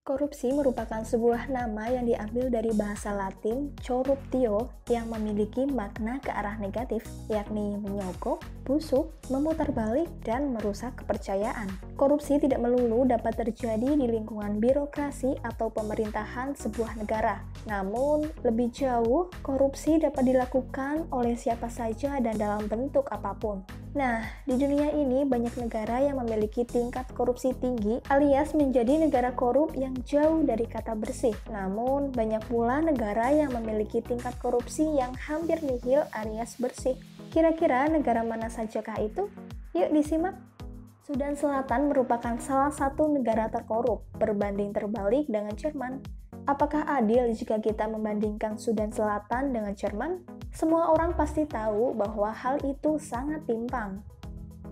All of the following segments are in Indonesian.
Korupsi merupakan sebuah nama yang diambil dari bahasa Latin corruptio yang memiliki makna ke arah negatif, yakni menyogok, busuk, memutarbalik, dan merusak kepercayaan. Korupsi tidak melulu dapat terjadi di lingkungan birokrasi atau pemerintahan sebuah negara. Namun, lebih jauh, korupsi dapat dilakukan oleh siapa saja dan dalam bentuk apapun. Nah, di dunia ini banyak negara yang memiliki tingkat korupsi tinggi alias menjadi negara korup yang jauh dari kata bersih. Namun, banyak pula negara yang memiliki tingkat korupsi yang hampir nihil alias bersih. Kira-kira negara mana sajakah itu? Yuk disimak. Sudan Selatan merupakan salah satu negara terkorup, berbanding terbalik dengan Jerman. Apakah adil jika kita membandingkan Sudan Selatan dengan Jerman? Semua orang pasti tahu bahwa hal itu sangat timpang.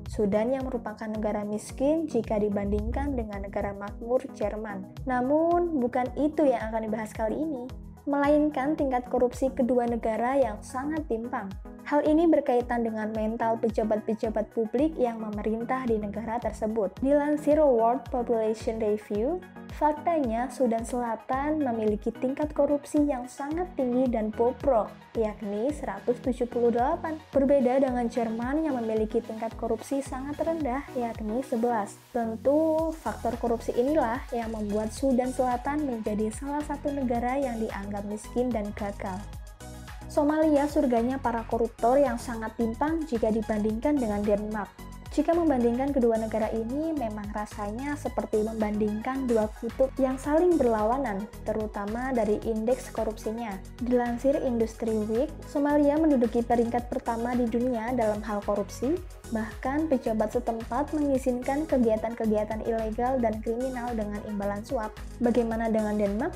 Sudan yang merupakan negara miskin jika dibandingkan dengan negara makmur Jerman. Namun, bukan itu yang akan dibahas kali ini, melainkan tingkat korupsi kedua negara yang sangat timpang. Hal ini berkaitan dengan mental pejabat-pejabat publik yang memerintah di negara tersebut. Dilansir World Population Review, faktanya Sudan Selatan memiliki tingkat korupsi yang sangat tinggi dan bobrok, yakni 178. Berbeda dengan Jerman yang memiliki tingkat korupsi sangat rendah, yakni 11. Tentu, faktor korupsi inilah yang membuat Sudan Selatan menjadi salah satu negara yang dianggap miskin dan gagal. Somalia surganya para koruptor yang sangat timpang jika dibandingkan dengan Denmark. Jika membandingkan kedua negara ini, memang rasanya seperti membandingkan dua kutub yang saling berlawanan, terutama dari indeks korupsinya. Dilansir Industry Week, Somalia menduduki peringkat pertama di dunia dalam hal korupsi, bahkan pejabat setempat mengizinkan kegiatan-kegiatan ilegal dan kriminal dengan imbalan suap. Bagaimana dengan Denmark?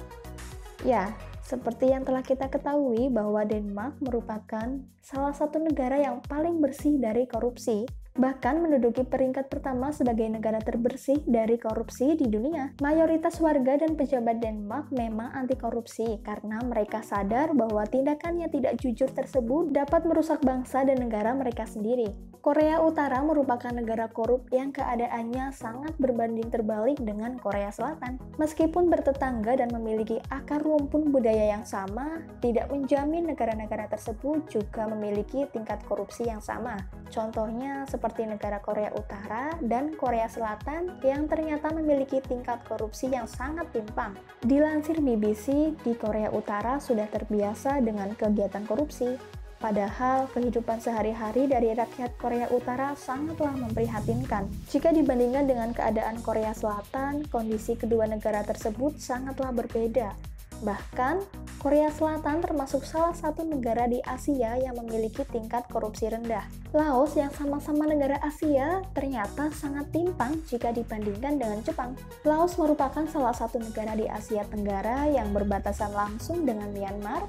Ya, seperti yang telah kita ketahui bahwa Denmark merupakan salah satu negara yang paling bersih dari korupsi, bahkan menduduki peringkat pertama sebagai negara terbersih dari korupsi di dunia. Mayoritas warga dan pejabat Denmark memang anti korupsi karena mereka sadar bahwa tindakan yang tidak jujur tersebut dapat merusak bangsa dan negara mereka sendiri. Korea Utara merupakan negara korup yang keadaannya sangat berbanding terbalik dengan Korea Selatan. Meskipun bertetangga dan memiliki akar rumpun budaya yang sama, tidak menjamin negara-negara tersebut juga memiliki tingkat korupsi yang sama. Contohnya seperti negara Korea Utara dan Korea Selatan yang ternyata memiliki tingkat korupsi yang sangat timpang. Dilansir BBC, di Korea Utara sudah terbiasa dengan kegiatan korupsi. Padahal kehidupan sehari-hari dari rakyat Korea Utara sangatlah memprihatinkan. Jika dibandingkan dengan keadaan Korea Selatan, kondisi kedua negara tersebut sangatlah berbeda. Bahkan, Korea Selatan termasuk salah satu negara di Asia yang memiliki tingkat korupsi rendah. Laos yang sama-sama negara Asia ternyata sangat timpang jika dibandingkan dengan Jepang. Laos merupakan salah satu negara di Asia Tenggara yang berbatasan langsung dengan Myanmar,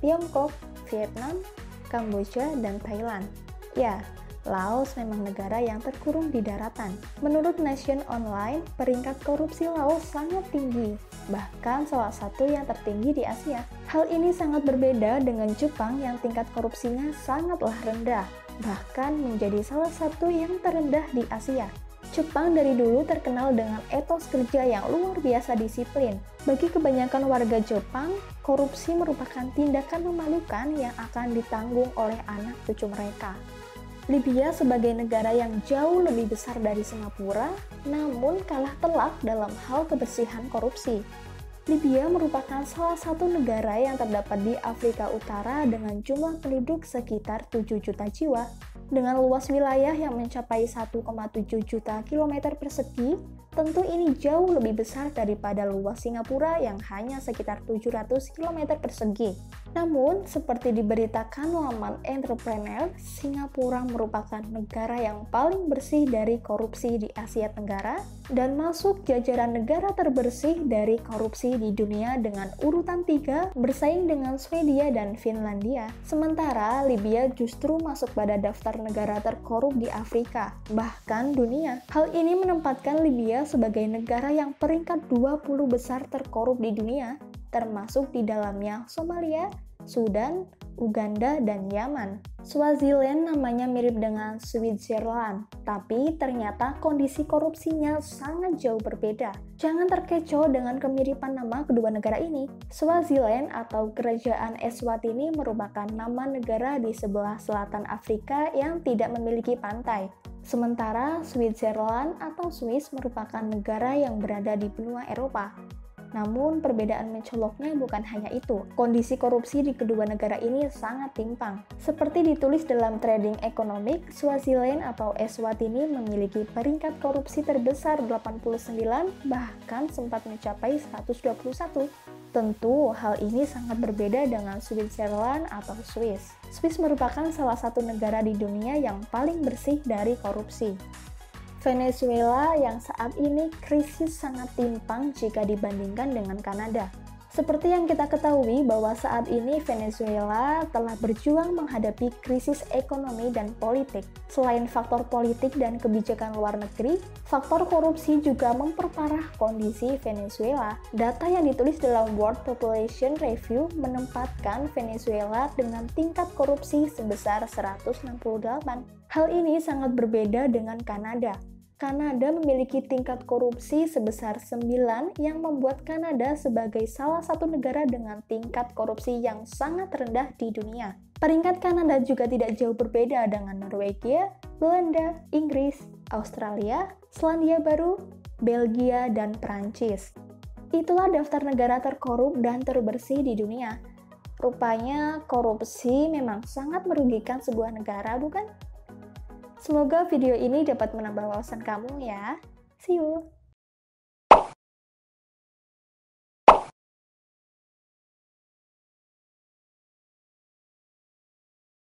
Tiongkok, Vietnam, Kamboja, dan Thailand. Ya, Laos memang negara yang terkurung di daratan. Menurut Nation Online, peringkat korupsi Laos sangat tinggi, bahkan salah satu yang tertinggi di Asia. Hal ini sangat berbeda dengan Jepang yang tingkat korupsinya sangatlah rendah, bahkan menjadi salah satu yang terendah di Asia. Jepang dari dulu terkenal dengan etos kerja yang luar biasa disiplin. Bagi kebanyakan warga Jepang, korupsi merupakan tindakan memalukan yang akan ditanggung oleh anak cucu mereka. Libya sebagai negara yang jauh lebih besar dari Singapura, namun kalah telak dalam hal kebersihan korupsi. Libya merupakan salah satu negara yang terdapat di Afrika Utara dengan jumlah penduduk sekitar 7 juta jiwa. Dengan luas wilayah yang mencapai 1,7 juta kilometer persegi, tentu ini jauh lebih besar daripada luas Singapura yang hanya sekitar 700 kilometer persegi. Namun, seperti diberitakan laman Entrepreneur, Singapura merupakan negara yang paling bersih dari korupsi di Asia Tenggara dan masuk jajaran negara terbersih dari korupsi di dunia dengan urutan 3 bersaing dengan Swedia dan Finlandia. Sementara Libya justru masuk pada daftar negara terkorup di Afrika, bahkan dunia. Hal ini menempatkan Libya sebagai negara yang peringkat 20 besar terkorup di dunia, termasuk di dalamnya Somalia, Sudan, Uganda, dan Yaman. Swaziland namanya mirip dengan Switzerland, tapi ternyata kondisi korupsinya sangat jauh berbeda. Jangan terkecoh dengan kemiripan nama kedua negara ini. Swaziland atau Kerajaan Eswatini merupakan nama negara di sebelah selatan Afrika yang tidak memiliki pantai. Sementara Switzerland atau Swiss merupakan negara yang berada di benua Eropa. Namun, perbedaan mencoloknya bukan hanya itu. Kondisi korupsi di kedua negara ini sangat timpang. Seperti ditulis dalam Trading Economic, Swaziland atau Eswatini memiliki peringkat korupsi terbesar 89, bahkan sempat mencapai 121. Tentu, hal ini sangat berbeda dengan Switzerland atau Swiss. Swiss merupakan salah satu negara di dunia yang paling bersih dari korupsi. Venezuela yang saat ini krisis sangat timpang jika dibandingkan dengan Kanada. Seperti yang kita ketahui bahwa saat ini Venezuela telah berjuang menghadapi krisis ekonomi dan politik. Selain faktor politik dan kebijakan luar negeri, faktor korupsi juga memperparah kondisi Venezuela. Data yang ditulis dalam World Population Review menempatkan Venezuela dengan tingkat korupsi sebesar 168. Hal ini sangat berbeda dengan Kanada. Kanada memiliki tingkat korupsi sebesar 9 yang membuat Kanada sebagai salah satu negara dengan tingkat korupsi yang sangat rendah di dunia. Peringkat Kanada juga tidak jauh berbeda dengan Norwegia, Belanda, Inggris, Australia, Selandia Baru, Belgia, dan Prancis. Itulah daftar negara terkorup dan terbersih di dunia. Rupanya korupsi memang sangat merugikan sebuah negara, bukan? Semoga video ini dapat menambah wawasan kamu ya. See you!